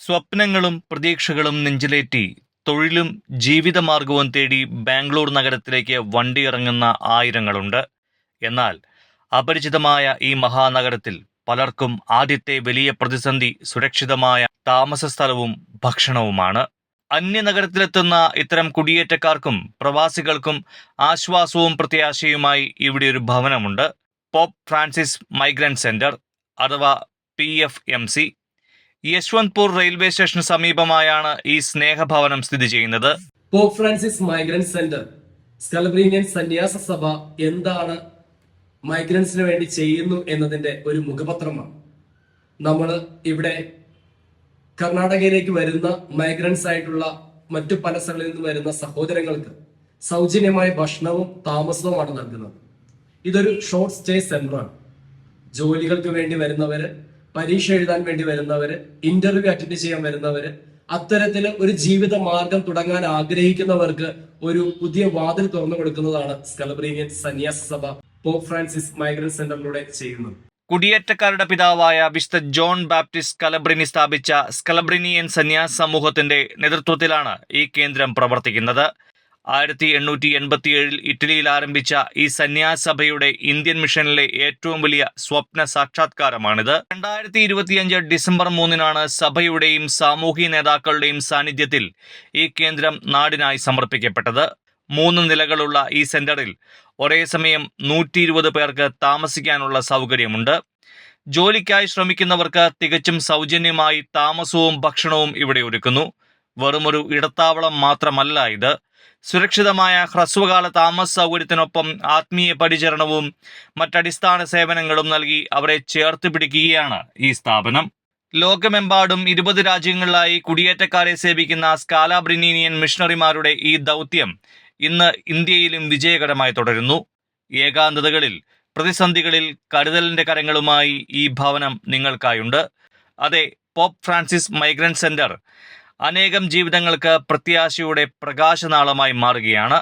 സ്വപ്നങ്ങളും പ്രതീക്ഷകളും നെഞ്ചിലേറ്റി തൊഴിലും ജീവിതമാർഗവും തേടി ബാംഗ്ലൂർ നഗരത്തിലേക്ക് വണ്ടിയിറങ്ങുന്ന ആയിരങ്ങളുണ്ട്. എന്നാൽ അപരിചിതമായ ഈ മഹാനഗരത്തിൽ പലർക്കും ആദ്യത്തെ വലിയ പ്രതിസന്ധി സുരക്ഷിതമായ താമസസ്ഥലവും ഭക്ഷണവുമാണ്. അന്യനഗരത്തിലെത്തുന്ന ഇത്തരം കുടിയേറ്റക്കാർക്കും പ്രവാസികൾക്കും ആശ്വാസവും പ്രത്യാശയുമായി ഇവിടെ ഒരു ഭവനമുണ്ട്. പോപ്പ് ഫ്രാൻസിസ് മൈഗ്രന്റ് സെന്റർ അഥവാ PFMC. യശ്വന്ത്പൂർ റെയിൽവേ സ്റ്റേഷന് സമീപമായാണ് ഈ സ്നേഹഭവനം സ്ഥിതി ചെയ്യുന്നത്. പോപ്പ് ഫ്രാൻസിസ് മൈഗ്രന്റ് സെന്റർ സ്കലബ്രീനിയൻ സന്യാസ സഭ എന്താണ് മൈഗ്രൻസിന് വേണ്ടി ചെയ്യുന്നു എന്നതിന്റെ ഒരു മുഖപത്രമാണ്. നമ്മൾ ഇവിടെ കർണാടകയിലേക്ക് വരുന്ന മൈഗ്രൻസ് ആയിട്ടുള്ള മറ്റു പല സ്ഥലങ്ങളിൽ നിന്ന് വരുന്ന സഹോദരങ്ങൾക്ക് സൗജന്യമായ ഭക്ഷണവും താമസവുമാണ് നൽകുന്നത്. ഇതൊരു ഷോർട്ട് സ്റ്റേ സെന്ററാണ്. ജോലികൾക്ക് വേണ്ടി വരുന്നവര്, പരീക്ഷ എഴുതാൻ വേണ്ടി വരുന്നവര്, ഇന്റർവ്യൂ അറ്റൻഡ് ചെയ്യാൻ വരുന്നവര്, അത്തരത്തില് ഒരു ജീവിത മാർഗം തുടങ്ങാൻ ആഗ്രഹിക്കുന്നവർക്ക് ഒരു പുതിയ വാതിൽ തുറന്നു കൊടുക്കുന്നതാണ് സ്കലബ്രീനിയൻ സന്യാസ സഭ പോപ്പ് ഫ്രാൻസിസ് മൈഗ്രന്റ് സെന്ററിലൂടെ ചെയ്യുന്നത്. കുടിയേറ്റക്കാരുടെ പിതാവായ വിശുദ്ധ ജോൺ ബാപ്റ്റിസ്റ്റ് സ്കലബ്രിനി സ്ഥാപിച്ച സ്കലബ്രിനിയൻ സന്യാസ സമൂഹത്തിന്റെ നേതൃത്വത്തിലാണ് ഈ കേന്ദ്രം പ്രവർത്തിക്കുന്നത്. 1887 ഇറ്റലിയിൽ ആരംഭിച്ച ഈ സന്യാസ സഭയുടെ ഇന്ത്യൻ മിഷനിലെ ഏറ്റവും വലിയ സ്വപ്ന സാക്ഷാത്കാരമാണിത്. 2025 ഡിസംബർ 3 സഭയുടെയും സാമൂഹ്യ നേതാക്കളുടെയും സാന്നിധ്യത്തിൽ ഈ കേന്ദ്രം നാടിനായി സമർപ്പിക്കപ്പെട്ടത്. 3 നിലകളുള്ള ഈ സെന്ററിൽ ഒരേ സമയം 120 പേർക്ക് താമസിക്കാനുള്ള സൗകര്യമുണ്ട്. ജോലിക്കായി ശ്രമിക്കുന്നവർക്ക് തികച്ചും സൗജന്യമായി താമസവും ഭക്ഷണവും ഇവിടെ ഒരുക്കുന്നു. വെറുമൊരു ഇടത്താവളം മാത്രമല്ല ഇത്. സുരക്ഷിതമായ ഹ്രസ്വകാല താമസ സൗകര്യത്തിനൊപ്പം ആത്മീയ പരിചരണവും മറ്റടിസ്ഥാന സേവനങ്ങളും നൽകി അവരെ ചേർത്ത് പിടിക്കുകയാണ് ഈ സ്ഥാപനം. ലോകമെമ്പാടും 20 രാജ്യങ്ങളിലായി കുടിയേറ്റക്കാരെ സേവിക്കുന്ന സ്കലബ്രിനിയൻ മിഷണറിമാരുടെ ഈ ദൗത്യം ഇന്ന് ഇന്ത്യയിലും വിജയകരമായി തുടരുന്നു. ഏകാന്തതകളിൽ, പ്രതിസന്ധികളിൽ കരുതലിന്റെ കരങ്ങളുമായി ഈ ഭവനം നിങ്ങൾക്കായുണ്ട്. അതെ, പോപ്പ് ഫ്രാൻസിസ് മൈഗ്രന്റ് സെന്റർ അനേകം ജീവിതങ്ങൾക്ക് പ്രത്യാശയുടെ പ്രകാശനാളമായി മാറുകയാണ്.